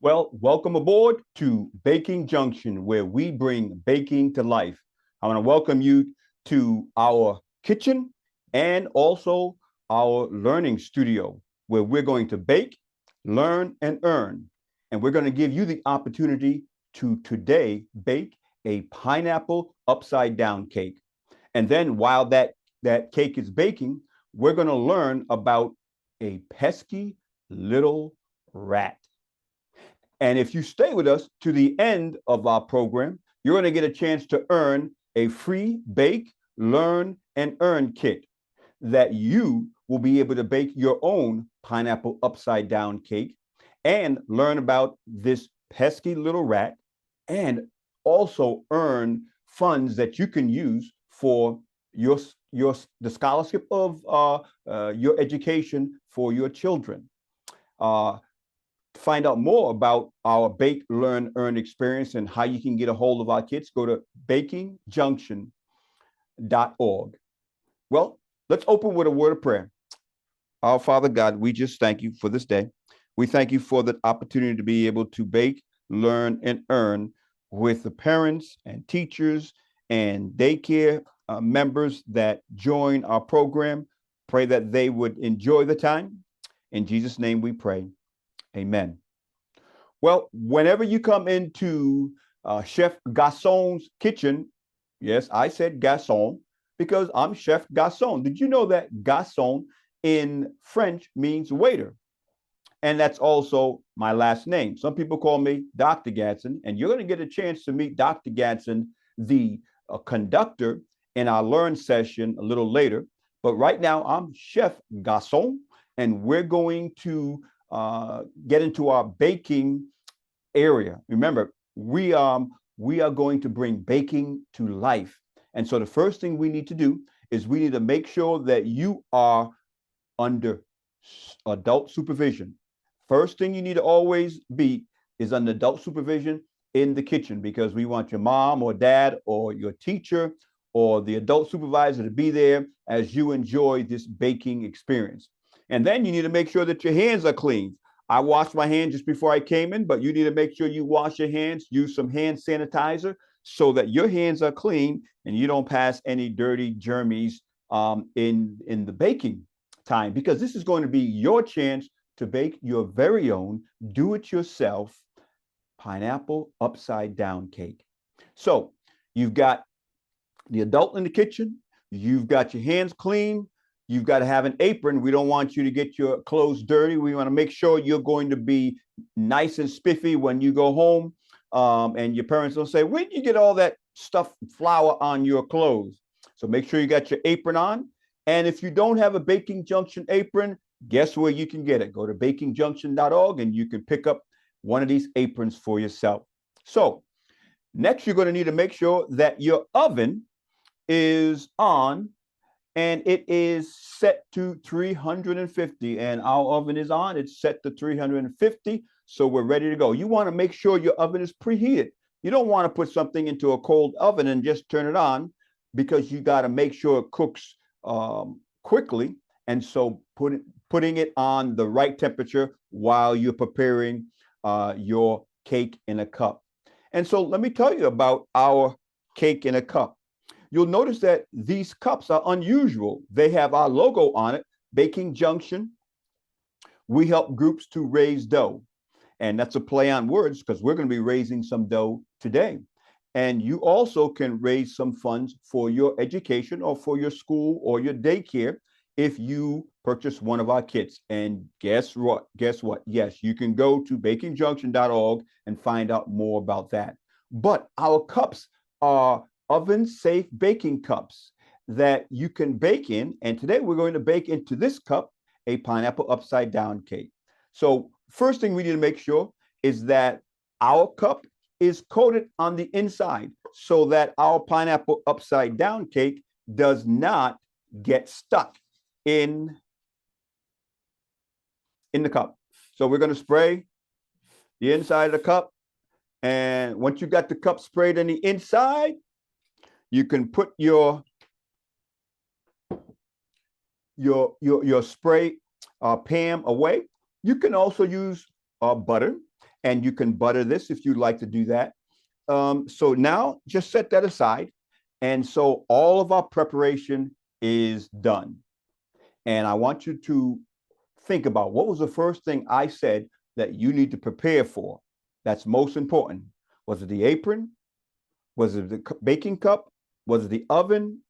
Well, welcome aboard to Baking Junction, where we bring baking to life. I want to welcome you to our kitchen and also our learning studio, where we're going to bake, learn, and earn. And we're going to give you the opportunity to today bake a pineapple upside down cake. And then while that cake is baking, we're going to learn about a pesky little rat. And if you stay with us to the end of our program, you're going to get a chance to earn a free bake, learn, and earn kit that you will be able to bake your own pineapple upside down cake and learn about this pesky little rat and also earn funds that you can use for your the scholarship of your education for your children. To find out more about our Bake, Learn, Earn experience and how you can get a hold of our kits, go to bakingjunction.org. Well, let's open with a word of prayer. Our Father God, we just thank you for this day. We thank you for the opportunity to be able to bake, learn, and earn with the parents and teachers and daycare members that join our program. Pray that they would enjoy the time. In Jesus' name we pray. Amen. Well, whenever you come into Chef Gasson's kitchen, yes, I said Gasson because I'm Chef Gasson. Did you know that Gasson in French means waiter? And that's also my last name. Some people call me Dr. Gatson, and you're going to get a chance to meet Dr. Gatson, the conductor, in our learn session a little later. But right now, I'm Chef Gasson, and we're going to get into our baking area. Remember, we are going to bring baking to life. And so the first thing we need to do is we need to make sure that you are under adult supervision. First thing you need to always be is under adult supervision in the kitchen because we want your mom or dad or your teacher or the adult supervisor to be there as you enjoy this baking experience. And then you need to make sure that your hands are clean. I washed my hands just before I came in, but you need to make sure you wash your hands, use some hand sanitizer so that your hands are clean and you don't pass any dirty germies in the baking time, because this is going to be your chance to bake your very own do-it-yourself pineapple upside down cake. So you've got the adult in the kitchen, you've got your hands clean, you've got to have an apron. We don't want you to get your clothes dirty. We want to make sure you're going to be nice and spiffy when you go home. And your parents don't say, where did you get all that stuff, flour on your clothes? So make sure you got your apron on. And if you don't have a Baking Junction apron, guess where you can get it? Go to bakingjunction.org and you can pick up one of these aprons for yourself. So next, you're going to need to make sure that your oven is on and it is set to 350, and our oven is on. It's set to 350, so we're ready to go. You want to make sure your oven is preheated. You don't want to put something into a cold oven and just turn it on because you got to make sure it cooks quickly. And so putting it on the right temperature while you're preparing your cake in a cup. And so let me tell you about our cake in a cup. You'll notice that these cups are unusual. They have our logo on it, Baking Junction. We help groups to raise dough. And that's a play on words because we're going to be raising some dough today. And you also can raise some funds for your education or for your school or your daycare if you purchase one of our kits. And guess what? Yes, you can go to bakingjunction.org and find out more about that. But our cups are oven-safe baking cups that you can bake in. And today we're going to bake into this cup a pineapple upside down cake. So first thing we need to make sure is that our cup is coated on the inside so that our pineapple upside down cake does not get stuck in the cup. So we're going to spray the inside of the cup. And once you got the cup sprayed on the inside, you can put your spray pan away. You can also use butter And you can butter this if you'd like to do that. So now just set that aside. And so all of our preparation is done. And I want you to think about what was the first thing I said that you need to prepare for. That's most important. Was it the apron? Was it the baking cup? Was it the oven?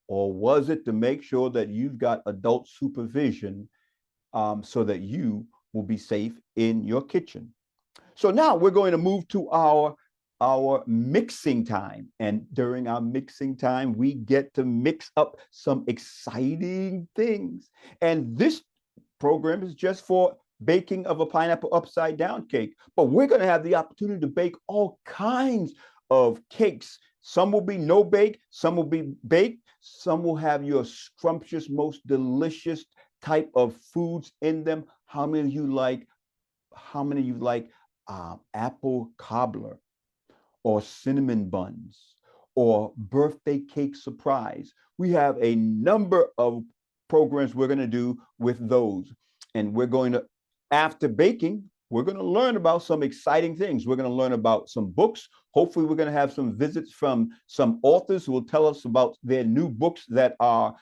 Or was it to make sure that you've got adult supervision so that you will be safe in your kitchen? So now we're going to move to our mixing time. And during our mixing time, we get to mix up some exciting things. And this program is just for baking of a pineapple upside down cake. But we're going to have the opportunity to bake all kinds of cakes. Some will be no bake, some will be baked, some will have your scrumptious, most delicious type of foods in them. How many of you like apple cobbler or cinnamon buns or birthday cake surprise? We have a number of programs we're going to do with those. And we're going to, after baking, we're going to learn about some exciting things. We're going to learn about some books. Hopefully, we're going to have some visits from some authors who will tell us about their new books that are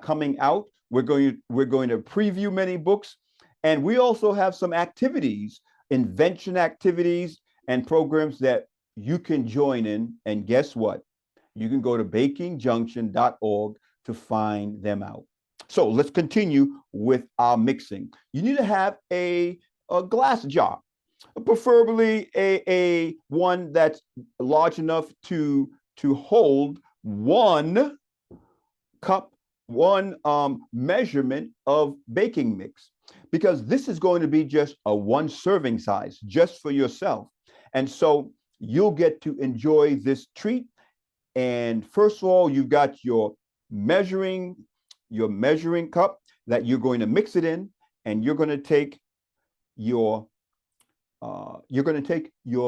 coming out. We're going to preview many books. And we also have some activities, invention activities and programs that you can join in. And guess what? You can go to bakingjunction.org to find them out. So let's continue with our mixing. You need to have a glass jar, preferably a one that's large enough to hold 1 cup, one measurement of baking mix, because this is going to be just a 1 serving size just for yourself. And so you'll get to enjoy this treat. And first of all, you've got your measuring cup that you're going to mix it in, and you're going to take your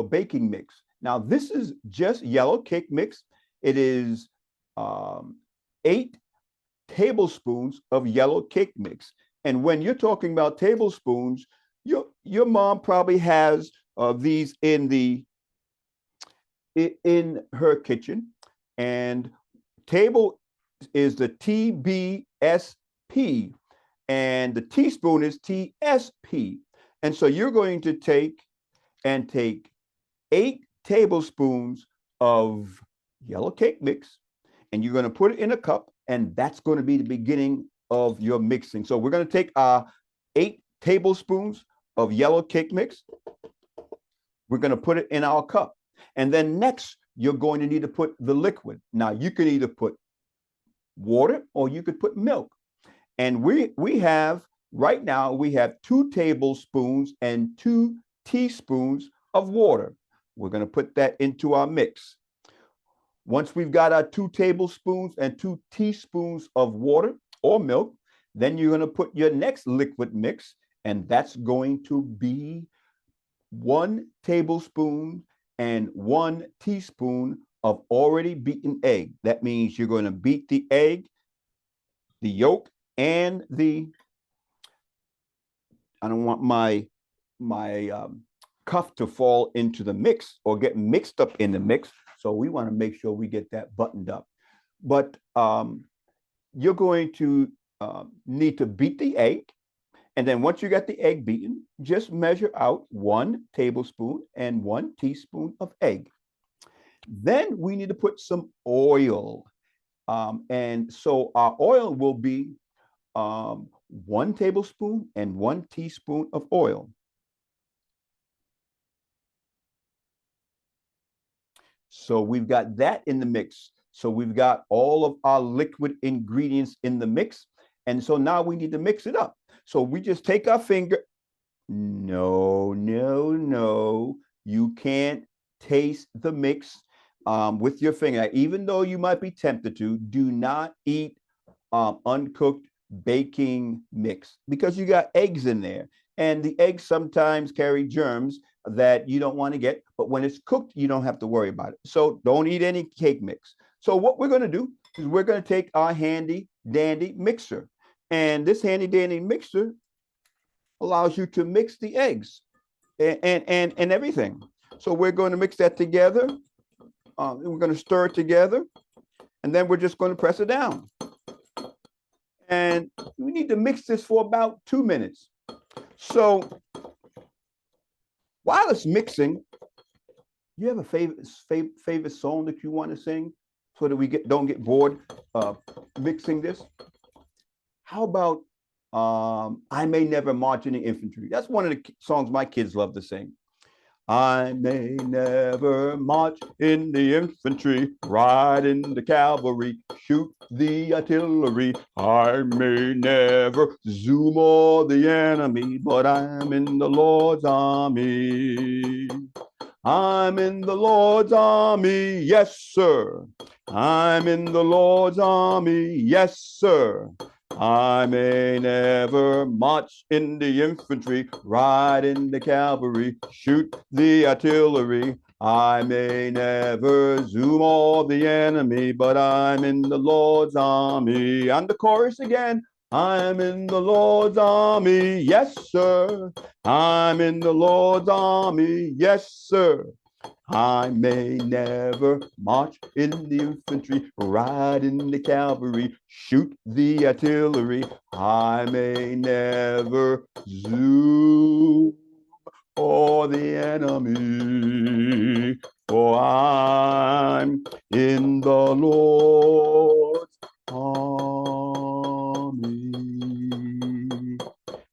baking mix. Now, this is just yellow cake mix. It is 8 tablespoons of yellow cake mix. And when you're talking about tablespoons, your mom probably has these in her kitchen. And table is the TBSP, and the teaspoon is TSP. And so you're going to take 8 tablespoons of yellow cake mix, and you're going to put it in a cup, and that's going to be the beginning of your mixing. So we're going to take our 8 tablespoons of yellow cake mix. We're going to put it in our cup. And then next, you're going to need to put the liquid. Now, you can either put water or you could put milk. And we have, right now, we have 2 tablespoons and 2 teaspoons of water. We're going to put that into our mix. Once we've got our 2 tablespoons and 2 teaspoons of water or milk, then you're going to put your next liquid mix, and that's going to be 1 tablespoon and 1 teaspoon of already beaten egg. That means you're going to beat the egg, the yolk, and I don't want my cuff to fall into the mix or get mixed up in the mix. So we want to make sure we get that buttoned up. But you're going to need to beat the egg. And then once you got the egg beaten, just measure out 1 tablespoon and 1 teaspoon of egg. Then we need to put some oil. And so our oil will be 1 tablespoon and 1 teaspoon of oil. So we've got that in the mix. So we've got all of our liquid ingredients in the mix. And so now we need to mix it up. So we just take our finger. No. You can't taste the mix with your finger. Even though you might be tempted to, do not eat uncooked baking mix, because you got eggs in there. And the eggs sometimes carry germs that you don't want to get. But when it's cooked, you don't have to worry about it. So don't eat any cake mix. So what we're going to do is we're going to take our handy dandy mixer. And this handy dandy mixer allows you to mix the eggs. and everything. So we're going to mix that together. We're going to stir it together, and then we're just going to press it down. And we need to mix this for about 2 minutes. So while it's mixing, you have a favorite song that you want to sing so that we don't get bored mixing this? How about I May Never March in the Infantry? That's one of the songs my kids love to sing. I may never march in the infantry, ride in the cavalry, shoot the artillery. I may never zoom all the enemy, but I'm in the Lord's army. I'm in the Lord's army, yes, sir. I'm in the Lord's army, yes, sir. I may never march in the infantry, ride in the cavalry, shoot the artillery. I may never zoom all the enemy, but I'm in the Lord's army. And the chorus again. I'm in the Lord's army, yes, sir. I'm in the Lord's army, yes, sir. I may never march in the infantry, ride in the cavalry, shoot the artillery. I may never zoom all the enemy, for I'm in the Lord's army.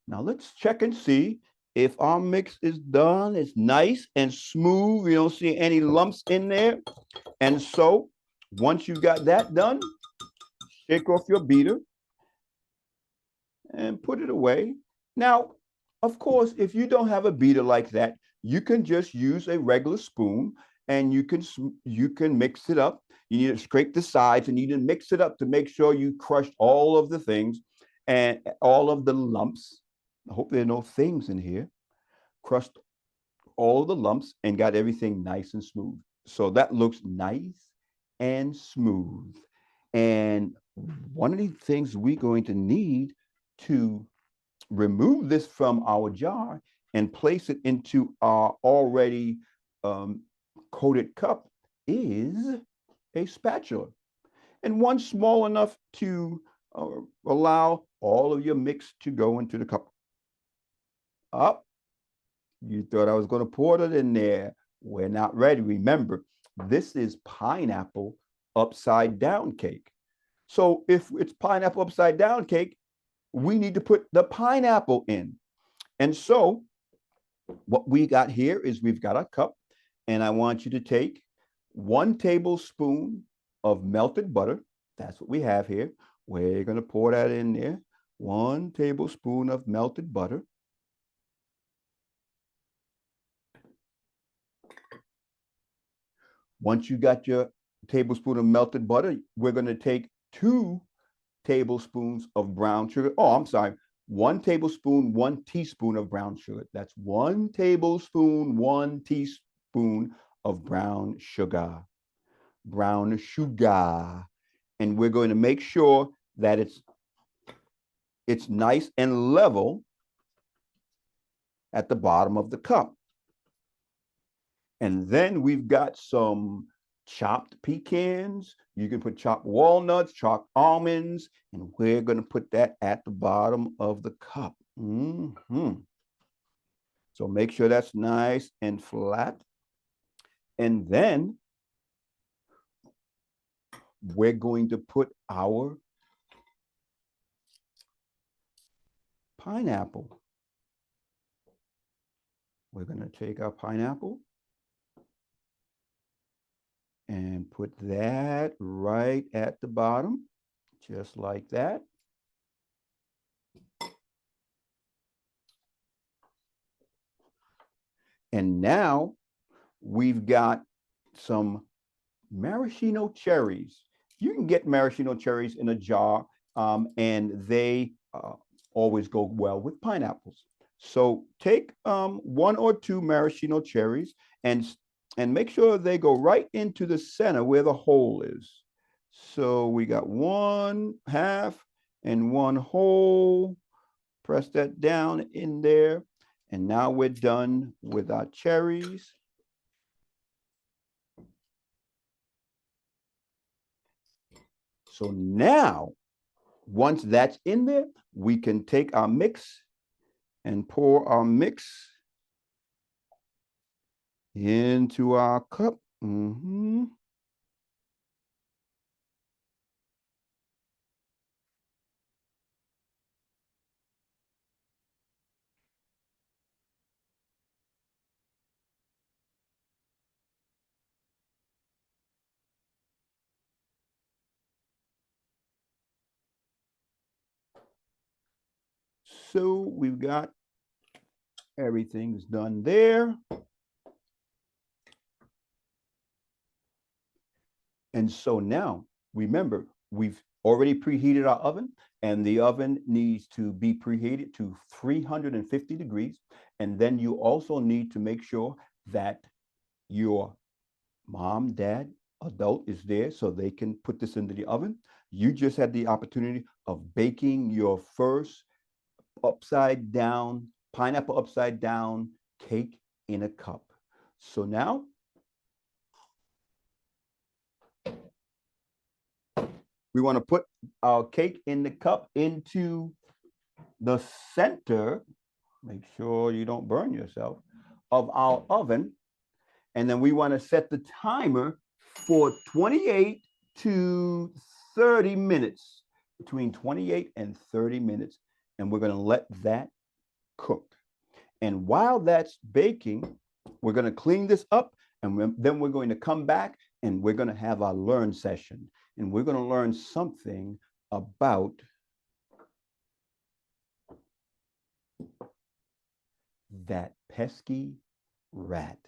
Now let's check and see if our mix is done. It's nice and smooth. You don't see any lumps in there. And so once you got that done, shake off your beater and put it away. Now, of course, if you don't have a beater like that, you can just use a regular spoon and you can mix it up. You need to scrape the sides and you need to mix it up to make sure you crushed all of the things and all of the lumps. I hope there are no things in here. Crushed all the lumps and got everything nice and smooth. So that looks nice and smooth. And one of the things we're going to need to remove this from our jar and place it into our already coated cup is a spatula. And one small enough to allow all of your mix to go into the cup. Up. You thought I was going to pour it in there. We're not ready. Remember, this is pineapple upside down cake. So if it's pineapple upside down cake, we need to put the pineapple in. And so what we got here is we've got a cup, and I want you to take 1 tablespoon of melted butter. That's what we have here. We're going to pour that in there. 1 tablespoon of melted butter. Once you got your tablespoon of melted butter, we're going to take 2 tablespoons of brown sugar. Oh, I'm sorry. 1 tablespoon, 1 teaspoon of brown sugar. That's 1 tablespoon, 1 teaspoon of brown sugar. Brown sugar. And we're going to make sure that it's nice and level at the bottom of the cup. And then we've got some chopped pecans. You can put chopped walnuts, chopped almonds, and we're going to put that at the bottom of the cup. So make sure that's nice and flat. And then we're going to put our pineapple. We're going to take our pineapple and put that right at the bottom, just like that. And now we've got some maraschino cherries. You can get maraschino cherries in a jar, and they always go well with pineapples. So take 1 or 2 maraschino cherries and make sure they go right into the center where the hole is. So we got 1/2 and 1 whole. Press that down in there. And now we're done with our cherries. So now, once that's in there, we can take our mix and pour our mix into our cup. So we've got everything's done there. And so now, remember, we've already preheated our oven, and the oven needs to be preheated to 350 degrees. And then you also need to make sure that your mom, dad, adult is there so they can put this into the oven. You just had the opportunity of baking your first upside down, pineapple upside down cake in a cup. So now we want to put our cake in the cup into the center. Make sure you don't burn yourself of our oven. And then we want to set the timer for 28 to 30 minutes, between 28 and 30 minutes. And we're going to let that cook. And while that's baking, we're going to clean this up. And then we're going to come back and we're going to have our learn session. And we're going to learn something about that pesky rat.